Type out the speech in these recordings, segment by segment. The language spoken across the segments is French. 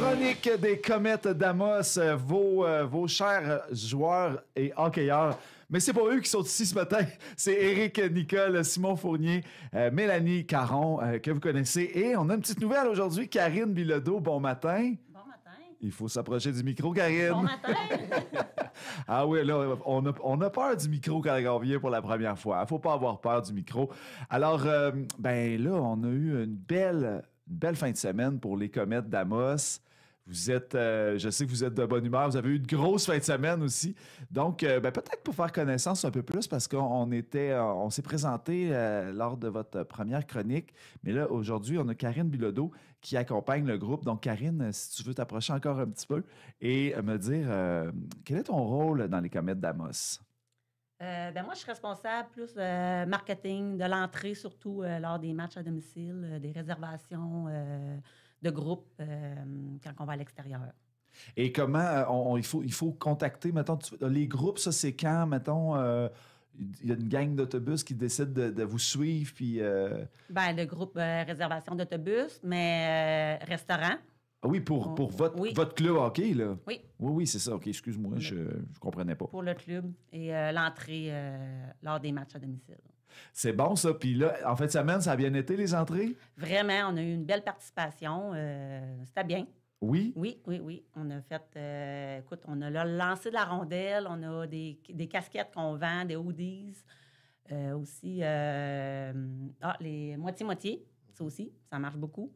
chronique des Comètes d'Amos, vos chers joueurs et hockeyeurs. Mais c'est pas eux qui sont ici ce matin. C'est Éric Nicole, Simon Fournier, Mélanie Caron, que vous connaissez. Et on a une petite nouvelle aujourd'hui. Karine Bilodeau, bon matin. Bon matin. Il faut s'approcher du micro, Karine. Bon matin. Ah oui, là, on a peur du micro quand on vient pour la première fois. Il ne faut pas avoir peur du micro. Alors, ben là, on a eu une belle fin de semaine pour les Comètes d'Amos. Vous êtes, je sais que vous êtes de bonne humeur. Vous avez eu une grosse fin de semaine aussi. Donc, peut-être pour faire connaissance un peu plus, parce qu'on s'est présenté lors de votre première chronique. Mais là, aujourd'hui, on a Karine Bilodeau qui accompagne le groupe. Donc, Karine, si tu veux t'approcher encore un petit peu et me dire quel est ton rôle dans les Comètes d'Amos? Moi, je suis responsable plus marketing, de l'entrée, surtout lors des matchs à domicile, des réservations de groupe quand on va à l'extérieur. Et comment il faut contacter, mettons, les groupes, ça, c'est quand, mettons, il y a une gang d'autobus qui décide de vous suivre, puis... Le groupe réservation d'autobus, mais restaurant. Ah oui, pour votre club hockey, là? Oui. Oui, c'est ça. OK, excuse-moi, je ne comprenais pas. Pour le club et l'entrée lors des matchs à domicile. C'est bon, ça. Puis là, en fin de semaine, ça a bien été, les entrées? Vraiment, on a eu une belle participation. C'était bien. Oui? Oui. On a fait... écoute, on a lancé de la rondelle, on a des casquettes qu'on vend, des hoodies. Aussi, les moitié-moitié, ça aussi, ça marche beaucoup.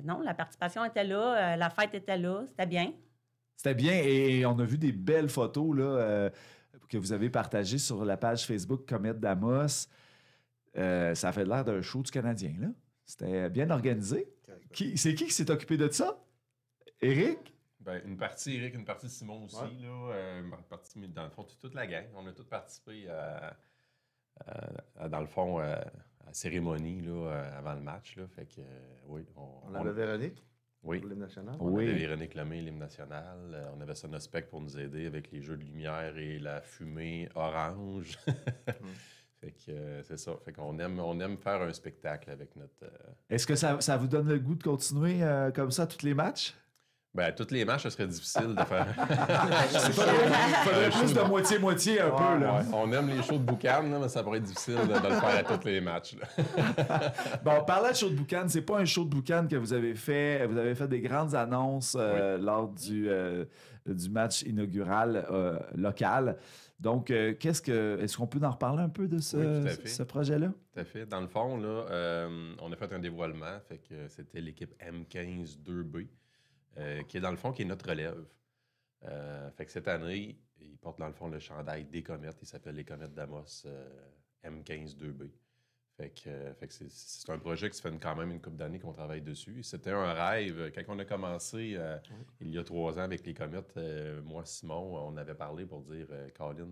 Non, la participation était là, la fête était là, c'était bien. C'était bien et on a vu des belles photos là, que vous avez partagées sur la page Facebook Comètes d'Amos. Ça a fait l'air d'un show du Canadien, là. C'était bien organisé. C'est qui s'est occupé de ça? Éric? Une partie Éric, une partie Simon aussi. Ouais. Là, dans le fond, toute la gang. On a tous participé dans le fond, à la cérémonie là, avant le match. Là, fait que, oui, on avait Véronique pour l'hymne national. On avait Véronique Lemay, l'hymne national. On avait Sonospec pour nous aider avec les jeux de lumière et la fumée orange. Fait que c'est ça. Fait qu'on aime faire un spectacle avec notre... Est-ce que ça vous donne le goût de continuer comme ça tous les matchs? Tous les matchs, ce serait difficile de faire. Il faudrait plus de moitié-moitié un peu. Là. Ouais. On aime les shows de boucan, mais ça pourrait être difficile de le faire à tous les matchs. Bon, parlant de show de boucan, c'est pas un show de boucan que vous avez fait. Vous avez fait des grandes annonces lors du match inaugural local. Donc, est-ce qu'on peut en reparler un peu de ce projet-là? Tout à fait. Dans le fond, là, on a fait un dévoilement. Fait que c'était l'équipe M15 2B. Qui est dans le fond, qui est notre relève. Fait que cette année, il porte dans le fond le chandail des Comètes. Il s'appelle les Comètes d'Amos M15 2B. Fait que c'est un projet qui se fait quand même une couple d'années qu'on travaille dessus. C'était un rêve. Quand on a commencé il y a 3 ans avec les Comètes, moi, Simon, on avait parlé pour dire Colin,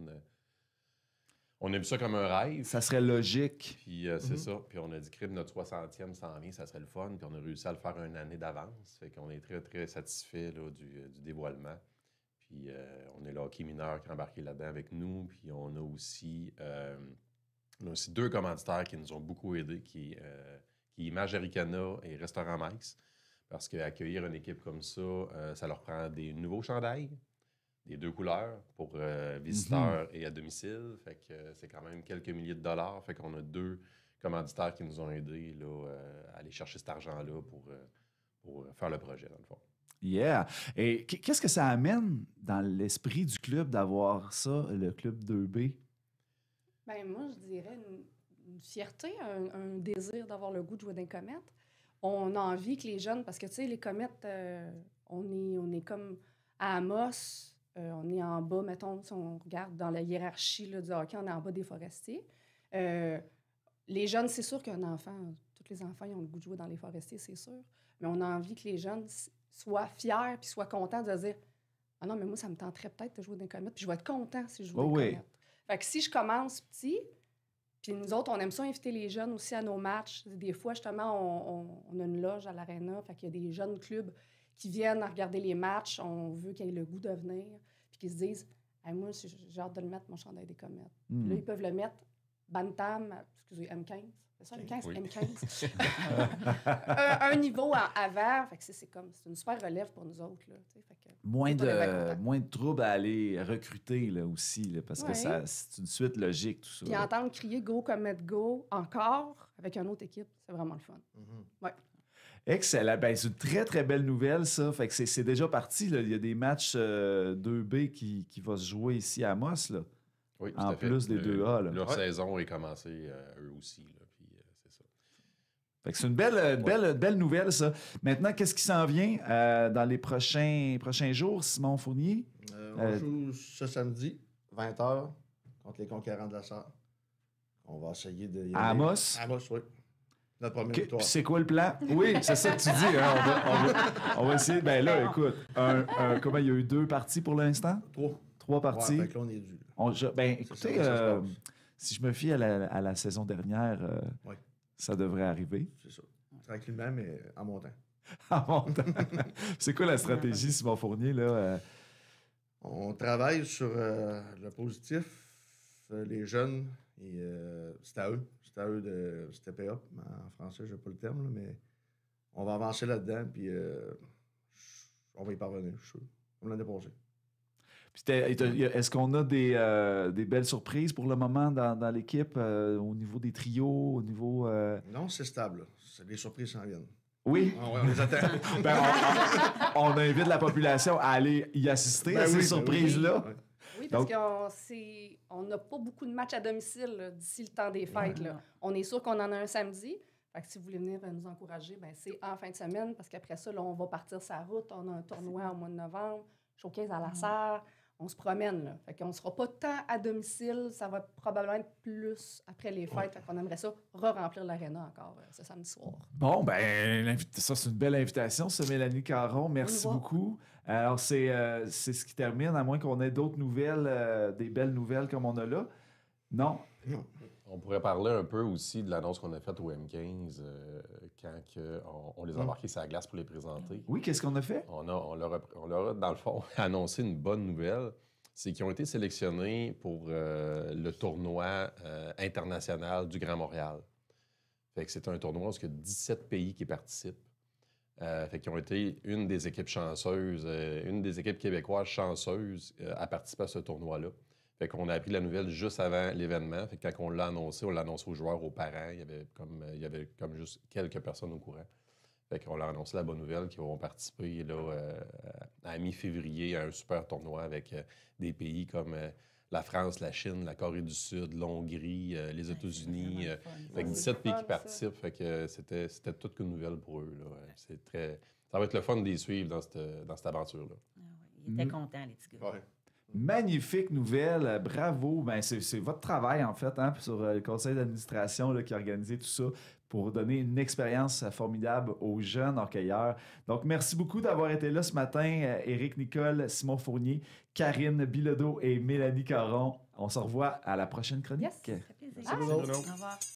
on a vu ça comme un rêve. Ça serait logique. Puis c'est ça. Puis on a dit que notre 60e s'en vient, ça serait le fun. Puis on a réussi à le faire une année d'avance. Fait qu'on est très, très satisfait du dévoilement. Puis on est le hockey mineur qui est embarqué là-dedans avec nous. Puis on a aussi 2 commanditaires qui nous ont beaucoup aidés, qui est Image Aricana et Restaurant Mike's. Parce qu'accueillir une équipe comme ça, ça leur prend des nouveaux chandails. Des 2 couleurs pour visiteurs et à domicile. Fait que c'est quand même quelques milliers de dollars. Fait qu'on a 2 commanditaires qui nous ont aidés là, à aller chercher cet argent-là pour faire le projet, dans le fond. Yeah! Et qu'est-ce que ça amène dans l'esprit du club d'avoir ça, le club 2B? Moi, je dirais une fierté, un désir d'avoir le goût de jouer dans les Comètes. On a envie que les jeunes... Parce que, tu sais, les Comètes, on est comme à Amos... on est en bas, mettons, si on regarde dans la hiérarchie là, du hockey, on est en bas des Forestiers. Les jeunes, c'est sûr qu'un enfant, tous les enfants, ils ont le goût de jouer dans les Forestiers, c'est sûr. Mais on a envie que les jeunes soient fiers puis soient contents de dire « Ah non, mais moi, ça me tenterait peut-être de jouer dans les Comètes, puis je vais être content si je joue dans les Comètes. » Fait que si je commence petit, puis nous autres, on aime ça inviter les jeunes aussi à nos matchs. Des fois, justement, on a une loge à l'Arena, fait qu'il y a des jeunes clubs qui viennent à regarder les matchs, on veut qu'ils aient le goût de venir, puis qu'ils se disent hey, « moi, j'ai hâte de le mettre, mon chandail des Comètes. » Là, ils peuvent le mettre bantam, excusez, M15. C'est ça, M15? Oui. M15. un niveau avant. Fait que c'est une super relève pour nous autres. Là, fait que, moins de troubles à aller recruter là, aussi, là, parce que c'est une suite logique, tout ça. Puis entendre crier « Go Comet Go » encore avec une autre équipe, c'est vraiment le fun. Mm-hmm. Ouais. Excellent. Ben, c'est une très, très belle nouvelle, ça. Fait que c'est déjà parti. Là. Il y a des matchs 2B qui vont se jouer ici à Amos, là. Oui, en plus des 2A. Là. Leur saison est commencée eux aussi. Là, puis, c'est ça. Fait que c'est une belle nouvelle, ça. Maintenant, qu'est-ce qui s'en vient dans les prochains jours, Simon Fournier? On joue ce samedi, 20h, contre les conquérants de la Sarre. On va essayer de... À Amos? À Amos, oui. Notre première victoire. Puis c'est quoi le plan? Oui, c'est ça que tu dis. Hein? On va essayer. Ben là, écoute, comment il y a eu 2 parties pour l'instant? 3 parties. Ouais, fait que là, on est dû. Écoutez, si je me fie à la saison dernière, ça devrait arriver. C'est ça. Tranquillement, mais en montant. En montant. C'est quoi la stratégie, Simon Fournier, là? On travaille sur le positif, les jeunes, et c'est à eux. C'est à eux de stepper up. En français, je n'ai pas le terme, là, mais on va avancer là-dedans, puis on va y parvenir, je suis sûr. Comme l'année passée. Est-ce qu'on a des belles surprises pour le moment dans l'équipe, au niveau des trios, au niveau... Non, c'est stable. Les surprises s'en viennent. Oui? Ah, ouais, on les attend. On invite la population à aller y assister à ces surprises-là. Oui. Oui, parce qu'on n'a pas beaucoup de matchs à domicile là, d'ici le temps des fêtes. Là. On est sûr qu'on en a un samedi. Fait que si vous voulez venir nous encourager, ben, c'est en fin de semaine, parce qu'après ça, là, on va partir sa route. On a un tournoi au mois de novembre, showcase à la Sarre. On se promène. Là. Fait qu'on ne sera pas tant à domicile. Ça va probablement être plus après les fêtes. Fait qu'on aimerait ça re-remplir l'aréna encore ce samedi soir. Bon, ben ça, c'est une belle invitation, ça, Mélanie Caron. Merci beaucoup. Alors, c'est ce qui termine, à moins qu'on ait d'autres nouvelles, des belles nouvelles comme on a là. Non? On pourrait parler un peu aussi de l'annonce qu'on a faite au M15 quand on les a embarqués sur la glace pour les présenter. Oui, qu'est-ce qu'on a fait? On leur a, dans le fond, annoncé une bonne nouvelle. C'est qu'ils ont été sélectionnés pour le tournoi international du Grand Montréal. Fait que c'est un tournoi où il y a 17 pays qui participent. Fait qu'ils ont été une des équipes chanceuses, une des équipes québécoises chanceuses à participer à ce tournoi-là. Fait qu'on a appris la nouvelle juste avant l'événement. Fait que quand on l'a annoncé aux joueurs, aux parents. Il y avait comme juste quelques personnes au courant. Fait qu'on leur a annoncé la bonne nouvelle qu'ils vont participer là, à mi-février à un super tournoi avec des pays comme la France, la Chine, la Corée du Sud, l'Hongrie, les États-Unis. Fait que 17 pays qui participent. Fait que c'était toute une nouvelle pour eux. Là. Ça va être le fun de les suivre dans cette aventure-là. Ils étaient contents, les petits gars. Ouais. Magnifique nouvelle, bravo. Ben, c'est votre travail, en fait, hein, sur le conseil d'administration là, qui a organisé tout ça pour donner une expérience formidable aux jeunes hockeyeurs. Donc, merci beaucoup d'avoir été là ce matin, Éric Nicole, Simon Fournier, Karine Bilodeau et Mélanie Caron. On se revoit à la prochaine chronique. Yes, ça fait plaisir. Merci beaucoup. Au revoir.